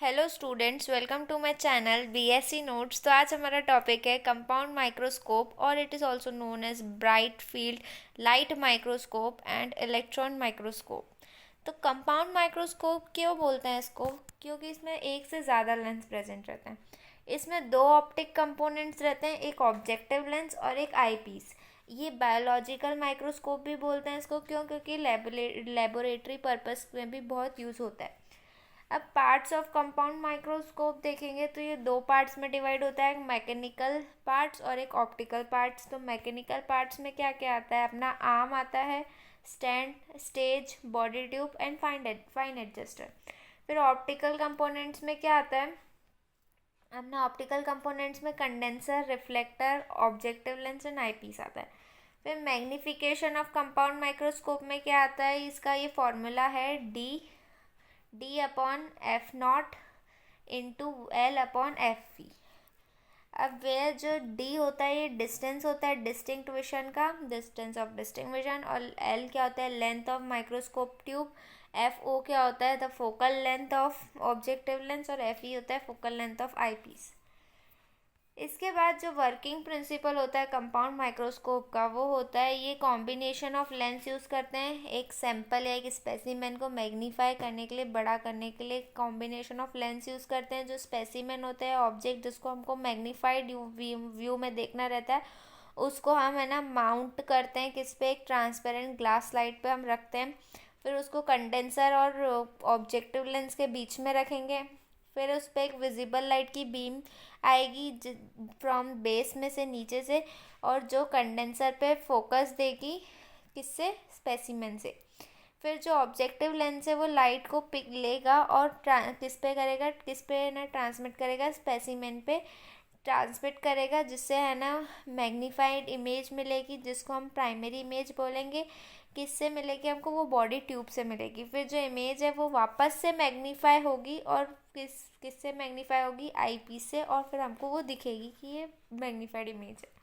Hello students, welcome to my channel BSc notes. तो आज हमारा टॉपिक है कंपाउंड माइक्रोस्कोप और it is also known as bright field light microscope and electron microscope. तो compound microscope क्यों बोलते हैं इसको? क्योंकि इसमें एक से ज़्यादा लेंस प्रेजेंट रहते हैं। इसमें दो ऑप्टिक कंपोनेंट्स रहते हैं, एक ऑब्जेक्टिव लेंस और एक आईपीस। ये बायोलॉजिकल माइक्रोस्कोप भी बोलते हैं इसको, क्योंकि लेबोरेटरी पर्पस में भी बहुत यूज़ होता है। अब पार्ट्स ऑफ कंपाउंड माइक्रोस्कोप देखेंगे तो ये दो पार्ट्स में डिवाइड होता है, एक मैकेनिकल पार्ट्स और एक ऑप्टिकल पार्ट्स। तो मैकेनिकल पार्ट्स में क्या क्या आता है? अपना आर्म आता है, stand, stage, body tube and fine adjuster. फिर ऑप्टिकल कंपोनेंट्स में क्या आता है? अपना ऑप्टिकल कंपोनेंट्स में condenser, reflector, objective lens and eyepiece आता है। फिर मैग्निफिकेशन ऑफ कंपाउंड माइक्रोस्कोप में क्या आता है? इसका ये फॉर्मूला है d upon f naught into l upon f v. अब वह जो डी होता है ये डिस्टेंस होता है डिस्टिंक्ट विजन का, डिस्टेंस ऑफ डिस्टिंक्ट विजन। और एल क्या होता है? Length of microscope tube. F o क्या होता है? The focal length of objective lens. और एफ ई होता है फोकल लेंथ ऑफ आईपीस। इसके बाद जो वर्किंग प्रिंसिपल होता है कंपाउंड माइक्रोस्कोप का, वो होता है ये कॉम्बिनेशन ऑफ लेंस यूज़ करते हैं। एक सैंपल या एक स्पेसिमेन को मैग्नीफाई करने के लिए, बड़ा करने के लिए कॉम्बिनेशन ऑफ लेंस यूज़ करते हैं। जो स्पेसिमेन होते हैं, ऑब्जेक्ट जिसको हमको मैग्नीफाइड व्यू में देखना रहता है, उसको हम है ना माउंट करते हैं किस पे? एक ट्रांसपेरेंट ग्लास स्लाइड पे हम रखते हैं। फिर उसको कंडेंसर और ऑब्जेक्टिव लेंस के बीच में रखेंगे। फिर उस पर एक विजिबल लाइट की बीम आएगी फ्रॉम बेस में से, नीचे से, और जो कंडेंसर पे फोकस देगी किससे? स्पेसिमेन से। फिर जो ऑब्जेक्टिव लेंस है वो लाइट को पिक लेगा और किस पे करेगा? किस पे ना ट्रांसमिट करेगा? स्पेसिमेन पे ट्रांसमिट करेगा, जिससे है ना मैग्नीफाइड इमेज मिलेगी, जिसको हम प्राइमरी इमेज बोलेंगे। किससे मिलेगी हमको? वो बॉडी ट्यूब से मिलेगी। फिर जो इमेज है वो वापस से मैग्नीफाई होगी, और किससे मैग्नीफाई होगी? आईपीस से। और फिर हमको वो दिखेगी कि ये मैग्नीफाइड इमेज है।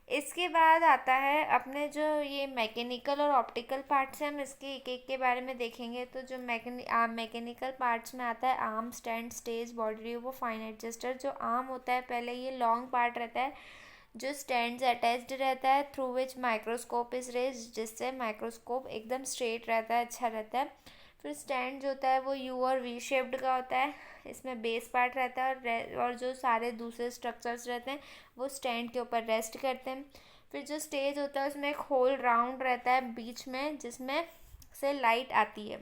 इसके बाद आता है अपने जो ये मैकेनिकल और ऑप्टिकल पार्ट्स हैं, हम इसके एक एक के बारे में देखेंगे। तो जो मैकेनिकल पार्ट्स में आता है arm, stand, stage, body tube, वो फाइन एडजस्टर। जो आर्म होता है, पहले ये लॉन्ग पार्ट रहता है जो स्टैंड अटैच्ड रहता है, through which microscope is raised, जिससे माइक्रोस्कोप एकदम स्ट्रेट रहता है, अच्छा रहता है। फिर स्टैंड जो होता है वो यू और वी शेप्ड का होता है। इसमें बेस पार्ट रहता है और जो सारे दूसरे स्ट्रक्चर्स रहते हैं वो स्टैंड के ऊपर रेस्ट करते हैं। फिर जो स्टेज होता है उसमें एक होल राउंड रहता है बीच में, जिसमें से लाइट आती है।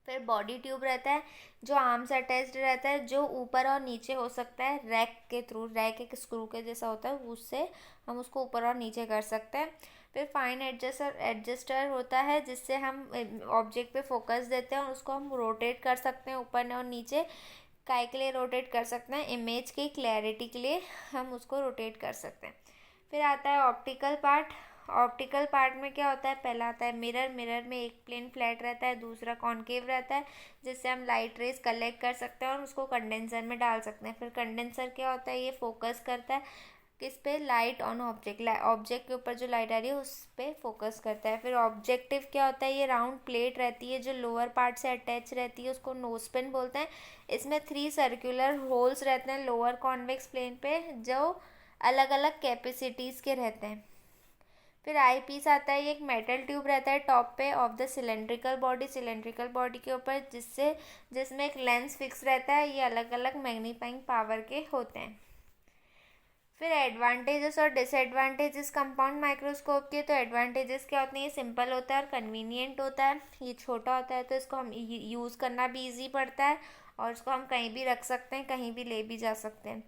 फिर बॉडी ट्यूब रहता है जो आर्म से अटैच्ड रहता है, जो ऊपर और नीचे हो सकता है रैक के थ्रू। रैक एक स्क्रू के जैसा होता है, उससे हम उसको ऊपर और नीचे कर सकते हैं। फिर फाइन एडजस्टर होता है, जिससे हम ऑब्जेक्ट पे फोकस देते हैं और उसको हम रोटेट कर सकते हैं ऊपर और नीचे। काय के लिए रोटेट कर सकते हैं? इमेज की क्लैरिटी के लिए हम उसको रोटेट कर सकते हैं। फिर आता है ऑप्टिकल पार्ट। ऑप्टिकल पार्ट में क्या होता है? पहला आता है मिरर। मिरर में एक प्लेन फ्लैट रहता है, दूसरा कॉनकेव रहता है, जिससे हम लाइट रेज कलेक्ट कर सकते हैं और उसको कंडेंसर में डाल सकते हैं। फिर कंडेंसर क्या होता है? ये फोकस करता है किस पे? Light on object. ऑब्जेक्ट के ऊपर जो लाइट आ रही है उस पर फोकस करता है। फिर ऑब्जेक्टिव क्या होता है? ये राउंड प्लेट रहती है जो लोअर पार्ट से अटैच रहती है, उसको नोज पिन बोलते हैं। इसमें 3 सर्कुलर होल्स रहते हैं लोअर कॉन्वेक्स प्लेन पे, जो अलग अलग कैपेसिटीज़ के रहते हैं। फिर आई पीस आता है, ये एक मेटल ट्यूब रहता है टॉप पे ऑफ द सिलेंड्रिकल बॉडी के ऊपर, जिसमें एक लेंस फिक्स रहता है। ये अलग अलग मैग्नीफाइंग पावर के होते हैं। फिर एडवांटेजेस और डिसएडवांटेजेस कंपाउंड माइक्रोस्कोप के। तो एडवांटेजेस क्या होते हैं? ये सिंपल होता है और कन्वीनियंट होता है। ये छोटा होता है तो इसको हम यूज़ करना भी ईजी पड़ता है, और इसको हम कहीं भी रख सकते हैं, कहीं भी ले भी जा सकते हैं।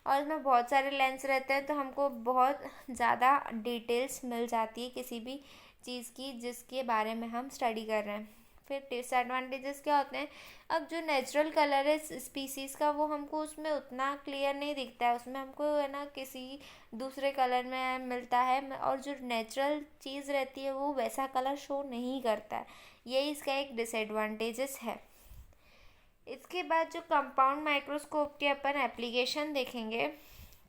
और इसमें बहुत सारे लेंस रहते हैं, तो हमको बहुत ज़्यादा डिटेल्स मिल जाती है किसी भी चीज़ की जिसके बारे में हम स्टडी कर रहे हैं। फिर डिसएडवांटेजेस क्या होते हैं? अब जो नेचुरल कलर है स्पीसीज़ का, वो हमको उसमें उतना क्लियर नहीं दिखता है, उसमें हमको है ना किसी दूसरे कलर में मिलता है, और जो नेचुरल चीज़ रहती है वो वैसा कलर शो नहीं करता है। यही इसका एक डिसएडवांटेजेस है। इसके बाद जो कंपाउंड माइक्रोस्कोप के अपन एप्लीकेशन देखेंगे,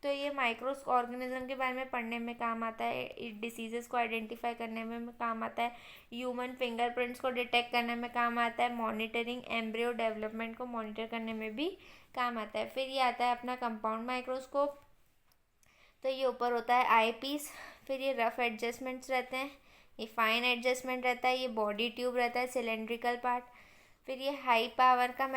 तो ये माइक्रो ऑर्गेनिज्म के बारे में पढ़ने में काम आता है, डिसीजेस को आइडेंटिफाई करने में काम आता है, ह्यूमन फिंगरप्रिंट्स को डिटेक्ट करने में काम आता है, मॉनिटरिंग एम्ब्रियो डेवलपमेंट को मॉनिटर करने में भी काम आता है। फिर ये आता है अपना कंपाउंड माइक्रोस्कोप। तो ये ऊपर होता है आई पीस, फिर ये रफ एडजस्टमेंट्स रहते हैं, ये फाइन एडजस्टमेंट रहता है, ये बॉडी ट्यूब रहता है सिलेंड्रिकल पार्ट, फिर ये हाई पावर का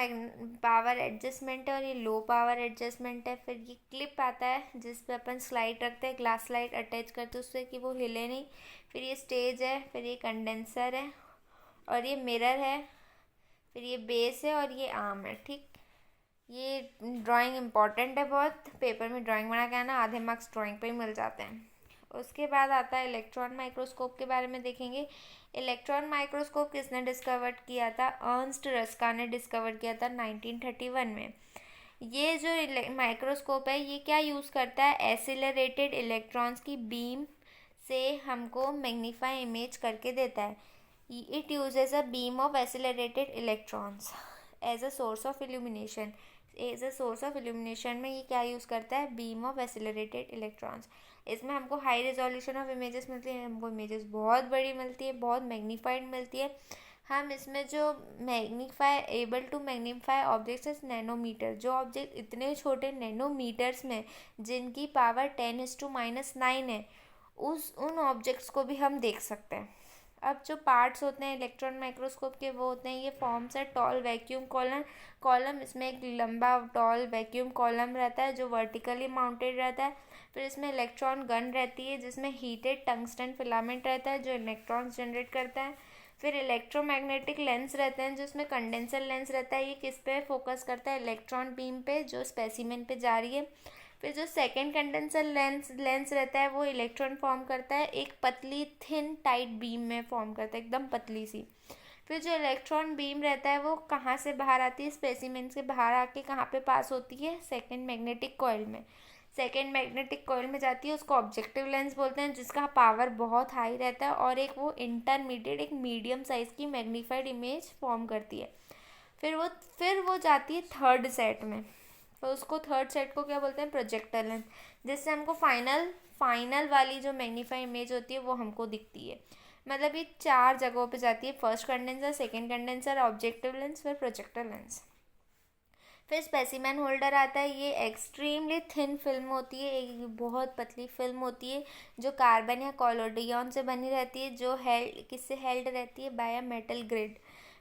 पावर एडजस्टमेंट है और ये लो पावर एडजस्टमेंट है। फिर ये क्लिप आता है जिस पे अपन स्लाइड रखते हैं, ग्लास स्लाइड अटैच करते हैं उससे कि वो हिले नहीं। फिर ये स्टेज है, फिर ये कंडेंसर है और ये मिरर है, फिर ये बेस है और ये आर्म है। ठीक, ये ड्राइंग इम्पॉर्टेंट है बहुत, पेपर में ड्राइंग बना के आना, आधे मार्क्स ड्राइंग पे ही मिल जाते हैं। उसके बाद आता है इलेक्ट्रॉन माइक्रोस्कोप के बारे में देखेंगे। इलेक्ट्रॉन माइक्रोस्कोप किसने डिस्कवर किया था? अर्नस्ट रस्का ने डिस्कवर किया था 1931 में। ये जो माइक्रोस्कोप है ये क्या यूज़ करता है? एसिलरेटेड इलेक्ट्रॉन्स की बीम से हमको मैग्नीफाई इमेज करके देता है। It uses a beam of accelerated electrons as a source of illumination. As a source of illumination में ये क्या यूज़ करता है? Beam of accelerated electrons. इसमें हमको हाई रेजोल्यूशन ऑफ इमेजेस मिलती है, हमको इमेजेस बहुत बड़ी मिलती है, बहुत मैग्नीफाइड मिलती है। हम इसमें जो able to magnify objects nanometre, जो ऑब्जेक्ट इतने छोटे नैनोमीटर्स में जिनकी पावर 10⁻⁹ है, उन ऑब्जेक्ट्स को भी हम देख सकते हैं। अब जो पार्ट्स होते हैं इलेक्ट्रॉन माइक्रोस्कोप के वो होते हैं, ये फॉर्म्स है टॉल वैक्यूम कॉलम। इसमें एक लंबा टॉल वैक्यूम कॉलम रहता है जो वर्टिकली माउंटेड रहता है। फिर इसमें इलेक्ट्रॉन गन रहती है जिसमें हीटेड टंगस्टन फिलामेंट रहता है जो इलेक्ट्रॉन्स जनरेट करता है। फिर इलेक्ट्रोमैग्नेटिक लेंस रहते हैं जिसमें कंडेंसर लेंस रहता है, ये किस पे फोकस करता है? इलेक्ट्रॉन बीम पे जो स्पेसिमेन पे जा रही है। फिर जो सेकेंड कंडेंसर लेंस रहता है वो इलेक्ट्रॉन फॉर्म करता है, एक पतली थिन टाइट बीम में फॉर्म करता है, एकदम पतली सी। फिर जो इलेक्ट्रॉन बीम रहता है वो कहाँ से बाहर आती है? स्पेसिमेन से बाहर आके कहाँ पे पास होती है? सेकेंड मैग्नेटिक कॉइल में। सेकेंड मैग्नेटिक कॉइल में जाती है, उसको ऑब्जेक्टिव लेंस बोलते हैं जिसका पावर बहुत हाई रहता है और एक वो इंटरमीडिएट एक मीडियम साइज़ की मैग्नीफाइड इमेज फॉर्म करती है। फिर वो जाती है थर्ड सेट में, तो उसको थर्ड सेट को क्या बोलते हैं? प्रोजेक्टर लेंस, जिससे हमको फाइनल वाली जो मैग्नीफाई इमेज होती है वो हमको दिखती है। मतलब ये 4 जगहों पे जाती है, first condenser, second condenser, objective lens, फिर प्रोजेक्टर लेंस। फिर स्पेसिमेन होल्डर आता है, ये एक्सट्रीमली थिन फिल्म होती है, एक बहुत पतली फिल्म होती है जो कार्बन या कॉलोडियन से बनी रहती है, जो किससे हेल्ड रहती है? By a metal grid.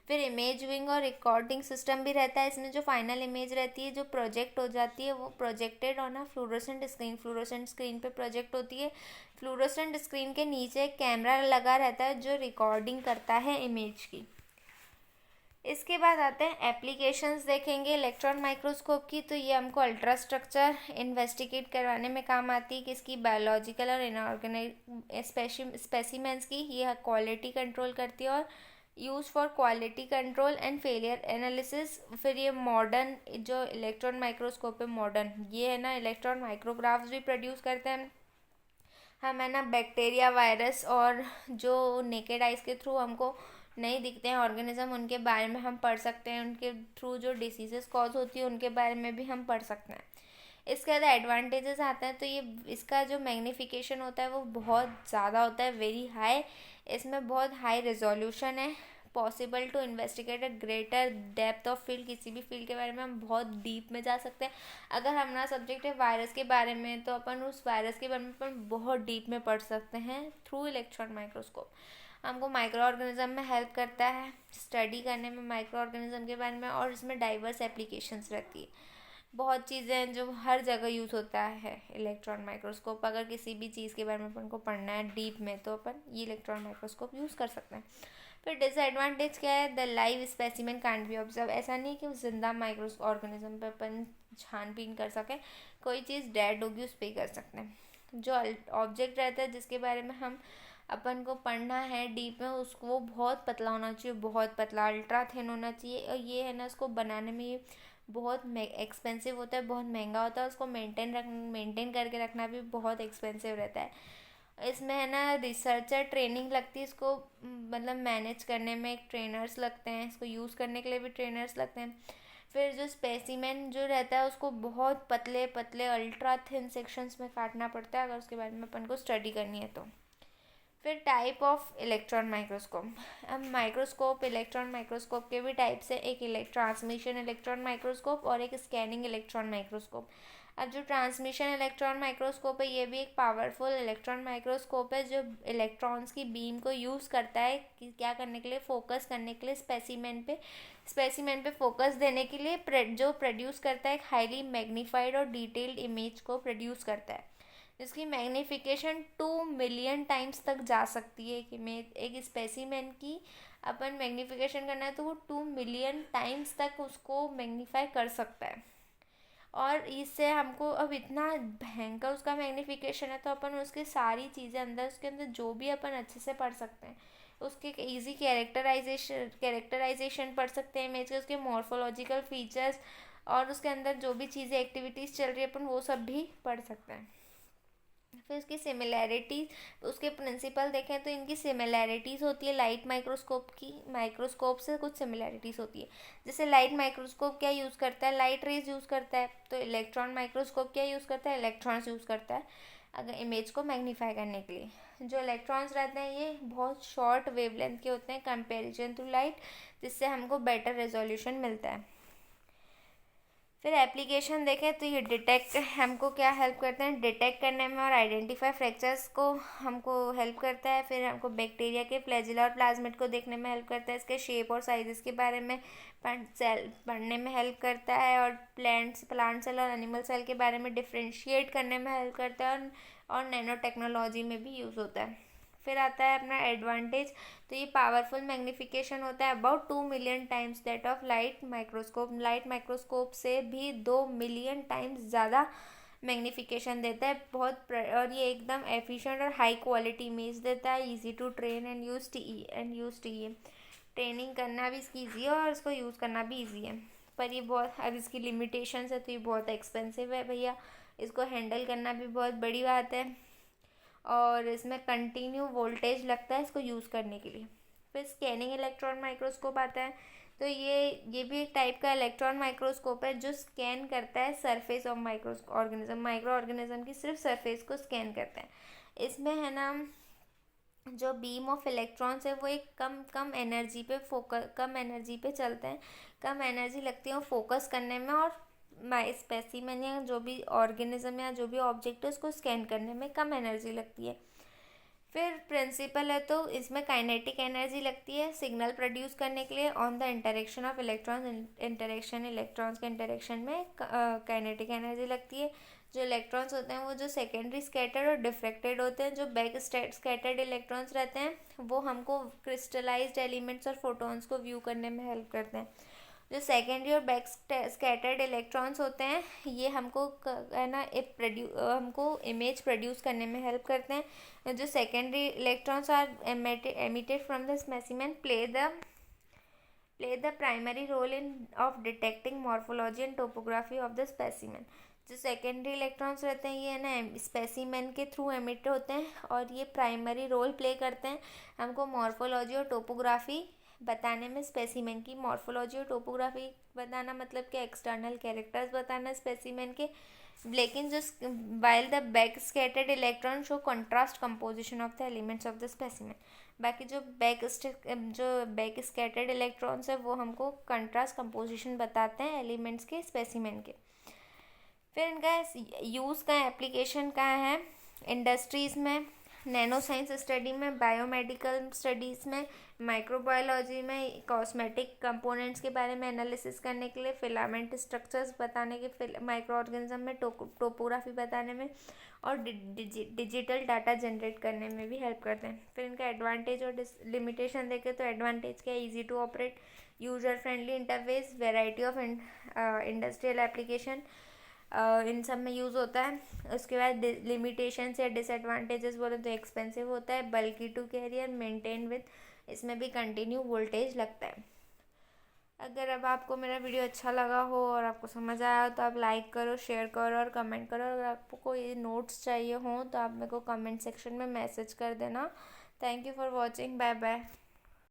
फिर इमेज विंग और रिकॉर्डिंग सिस्टम भी रहता है इसमें, जो फाइनल इमेज रहती है जो प्रोजेक्ट हो जाती है वो projected on a fluorescent screen पे प्रोजेक्ट होती है। फ्लोरोसेंट स्क्रीन के नीचे एक कैमरा लगा रहता है जो रिकॉर्डिंग करता है इमेज की। इसके बाद आते हैं एप्लीकेशंस देखेंगे इलेक्ट्रॉन माइक्रोस्कोप की। तो ये हमको अल्ट्रा स्ट्रक्चर इन्वेस्टिगेट करवाने में काम आती है, किसकी? बायोलॉजिकल और इनऑर्गेनिक स्पेसिमेंट्स की। ये क्वालिटी कंट्रोल करती है और use for quality control and failure analysis. फिर ये मॉडर्न जो इलेक्ट्रॉन माइक्रोस्कोप है मॉडर्न, ये है ना इलेक्ट्रॉन माइक्रोग्राफ्स भी प्रोड्यूस करते हैं। हम है ना बैक्टीरिया, वायरस और जो नेकेड आइज के थ्रू हमको नहीं दिखते हैं ऑर्गेनिज्म, उनके बारे में हम पढ़ सकते हैं, उनके थ्रू जो डिसीजेस कॉज होती है उनके बारे में भी हम पढ़ सकते हैं। इसके बाद एडवांटेजेस आते हैं, तो ये इसका जो मैग्नीफिकेशन होता है वो बहुत ज़्यादा होता है, वेरी हाई। इसमें बहुत हाई रेजोल्यूशन है, possible to investigate a greater depth of field, किसी भी फील्ड के बारे में हम बहुत डीप में जा सकते हैं। अगर हमारा सब्जेक्ट है वायरस के बारे में तो अपन उस वायरस के बारे में अपन बहुत डीप में पढ़ सकते हैं थ्रू इलेक्ट्रॉन माइक्रोस्कोप। हमको माइक्रो ऑर्गेनिज्म में हेल्प करता है स्टडी करने में माइक्रो ऑर्गेनिज्म के बारे में, और इसमें डाइवर्स एप्लीकेशंस रहती है, बहुत चीज़ें हैं जो हर जगह यूज़ होता है इलेक्ट्रॉन माइक्रोस्कोप। अगर किसी भी चीज़ के बारे में अपन को पढ़ना है डीप में तो अपन ये इलेक्ट्रॉन माइक्रोस्कोप यूज़ कर सकते हैं। फिर डिसएडवांटेज क्या है? The live specimen can't be observe. ऐसा नहीं कि उस जिंदा माइक्रो ऑर्गेनिज्म पे अपन छानबीन कर सकें, कोई चीज़ डेड होगी उस पर ही कर सकते हैं। जो ऑब्जेक्ट रहता है जिसके बारे में हम अपन को पढ़ना है डीप में, उसको वो बहुत पतला होना चाहिए, बहुत पतला, अल्ट्रा थिन होना चाहिए। और ये है ना उसको बनाने में बहुत एक्सपेंसिव होता है, बहुत महंगा होता है, उसको मेंटेन करके रखना भी बहुत एक्सपेंसिव रहता है। इसमें है ना रिसर्चर ट्रेनिंग लगती है, इसको मतलब मैनेज करने में एक ट्रेनर्स लगते हैं, इसको यूज़ करने के लिए भी ट्रेनर्स लगते हैं। फिर जो स्पेसिमेन जो रहता है उसको बहुत पतले पतले अल्ट्रा थिन सेक्शंस में काटना पड़ता है, अगर उसके बारे में अपन को स्टडी करनी है तो। फिर टाइप ऑफ इलेक्ट्रॉन माइक्रोस्कोप। अब माइक्रोस्कोप, इलेक्ट्रॉन माइक्रोस्कोप के भी टाइप्स है, एक ट्रांसमिशन इलेक्ट्रॉन माइक्रोस्कोप और एक स्कैनिंग इलेक्ट्रॉन माइक्रोस्कोप। अब जो ट्रांसमिशन इलेक्ट्रॉन माइक्रोस्कोप है ये भी एक पावरफुल इलेक्ट्रॉन माइक्रोस्कोप है जो इलेक्ट्रॉन्स की बीम को यूज़ करता है कि क्या करने के लिए, फोकस करने के लिए स्पेसिमेन पे फोकस देने के लिए, जो प्रोड्यूस करता है एक हाईली मैग्नीफाइड और डिटेल्ड इमेज को प्रोड्यूस करता है, जिसकी मैग्नीफिकेशन 2 मिलियन टाइम्स तक जा सकती है। कि मैं एक स्पेसिमेन की अपन मैग्नीफिकेशन करना है तो वो 2 मिलियन टाइम्स तक उसको मैग्नीफाई कर सकता है। और इससे हमको अब इतना भयंकर उसका मैग्नीफिकेशन है तो अपन उसकी सारी चीज़ें अंदर, उसके अंदर जो भी अपन अच्छे से पढ़ सकते हैं, उसके इजी कैरेक्टराइजेशन पढ़ सकते हैं इमेज के, उसके मॉर्फोलॉजिकल फीचर्स और उसके अंदर जो भी चीज़ें एक्टिविटीज़ चल रही है अपन वो सब भी पढ़ सकते हैं। फिर उसकी सिमिलैरिटीज, उसके प्रिंसिपल देखें तो इनकी सिमिलैरिटीज़ होती है लाइट माइक्रोस्कोप से कुछ सिमिलैरिटीज़ होती है। जैसे लाइट माइक्रोस्कोप क्या यूज़ करता है, लाइट रेज यूज़ करता है, तो इलेक्ट्रॉन माइक्रोस्कोप क्या यूज़ करता है, इलेक्ट्रॉन्स यूज़ करता है अगर इमेज को मैग्नीफाई करने के लिए। जो इलेक्ट्रॉन्स रहते हैं ये बहुत शॉर्ट वेवलेंथ के होते हैं कंपेरिजन टू लाइट, जिससे हमको बेटर रेजोल्यूशन मिलता है। फिर एप्लीकेशन देखें तो ये डिटेक्ट हमको क्या हेल्प करते हैं, डिटेक्ट करने में और आइडेंटिफाई फ्रैक्चर्स को हमको हेल्प करता है। फिर हमको बैक्टीरिया के फ्लैजिला और प्लाज्मिड को देखने में हेल्प करता है, इसके शेप और साइजेस के बारे में पढ़ने में हेल्प करता है। और प्लांट सेल और एनिमल सेल के बारे में डिफ्रेंशिएट करने में हेल्प करता है और नैनो टेक्नोलॉजी में भी यूज़ होता है। फिर आता है अपना एडवांटेज, तो ये पावरफुल मैग्नीफिकेशन होता है about 2 million times that of light microscope से भी 2 मिलियन टाइम्स ज़्यादा मैग्नीफिकेशन देता है बहुत। और ये एकदम एफिशिएंट और हाई क्वालिटी इमेज देता है, easy to train and use टी। ट्रेनिंग करना भी इसकी ईजी है और इसको यूज़ करना भी ईजी है। पर ये बहुत, अब इसकी लिमिटेशंस है तो ये बहुत एक्सपेंसिव है भैया, इसको हैंडल करना भी बहुत बड़ी बात है और इसमें कंटिन्यू वोल्टेज लगता है इसको यूज़ करने के लिए। फिर स्कैनिंग इलेक्ट्रॉन माइक्रोस्कोप आता है, तो ये भी एक टाइप का इलेक्ट्रॉन माइक्रोस्कोप है जो स्कैन करता है सरफेस ऑफ माइक्रो ऑर्गेनिज्म की सिर्फ सरफेस को स्कैन करता है। इसमें है ना जो बीम ऑफ इलेक्ट्रॉन्स है वो एक कम एनर्जी पे चलते हैं, कम एनर्जी लगती है फोकस करने में और स्पेसिमेन या जो भी ऑर्गेनिज्म या जो भी ऑब्जेक्ट है उसको स्कैन करने में कम एनर्जी लगती है। फिर प्रिंसिपल है तो इसमें काइनेटिक एनर्जी लगती है सिग्नल प्रोड्यूस करने के लिए on the interaction of electrons के इंटरेक्शन में काइनेटिक एनर्जी लगती है। जो इलेक्ट्रॉन्स होते हैं वो जो सेकेंडरी स्कैटर्ड और डिफ्रेक्टेड होते हैं, जो बैक स्कैटर्ड इलेक्ट्रॉन्स रहते हैं वो हमको क्रिस्टलाइज्ड एलिमेंट्स और फोटॉन्स को व्यू करने में हेल्प करते हैं। जो सेकेंडरी और बैक स्कैटर्ड इलेक्ट्रॉन्स होते हैं ये हमको है ना हमको इमेज प्रोड्यूस करने में हेल्प करते हैं। जो secondary electrons are emitted from the specimen play the primary role in of detecting morphology and topography of the specimen. जो सेकेंडरी इलेक्ट्रॉन्स रहते हैं ये है ना स्पेसिमेन के थ्रू एमिट होते हैं और ये प्राइमरी रोल प्ले करते हैं हमको मॉर्फोलॉजी और टोपोग्राफी बताने में। स्पेसिमेन की मॉर्फोलॉजी और टोपोग्राफी बताना मतलब कि एक्सटर्नल कैरेक्टर्स बताना स्पेसिमेन के, लेकिन जो while the back scattered electron show contrast composition of the elements of the specimen. बाकी जो बैक स्कैटर्ड इलेक्ट्रॉन्स है वो हमको कंट्रास्ट कंपोजिशन बताते हैं एलिमेंट्स के स्पेसिमेन के। फिर इनका यूज़ का एप्लीकेशन कहाँ है, इंडस्ट्रीज़ में, नैनो साइंस स्टडी में, बायोमेडिकल स्टडीज़ में, माइक्रोबायोलॉजी में, कॉस्मेटिक कंपोनेंट्स के बारे में एनालिसिस करने के लिए, फिलामेंट स्ट्रक्चर्स बताने के माइक्रो ऑर्गेनिज्म में, टोपोग्राफी बताने में और डिजिटल डाटा जनरेट करने में भी हेल्प करते हैं। फिर इनका एडवांटेज और लिमिटेशन देखें तो एडवांटेज क्या है, easy to operate, user friendly interface, variety of industrial application इन सब में यूज़ होता है। उसके बाद लिमिटेशंस या डिसएडवांटेजेस बोले तो एक्सपेंसिव होता है, बल्कि टू कैरियर, मेंटेन विद, इसमें भी कंटिन्यू वोल्टेज लगता है। अगर अब आपको मेरा वीडियो अच्छा लगा हो और आपको समझ आया हो तो आप लाइक करो, शेयर करो और कमेंट करो। अगर आपको कोई नोट्स चाहिए हो तो आप मेरे को कमेंट सेक्शन में मैसेज कर देना। Thank you for watching, bye bye.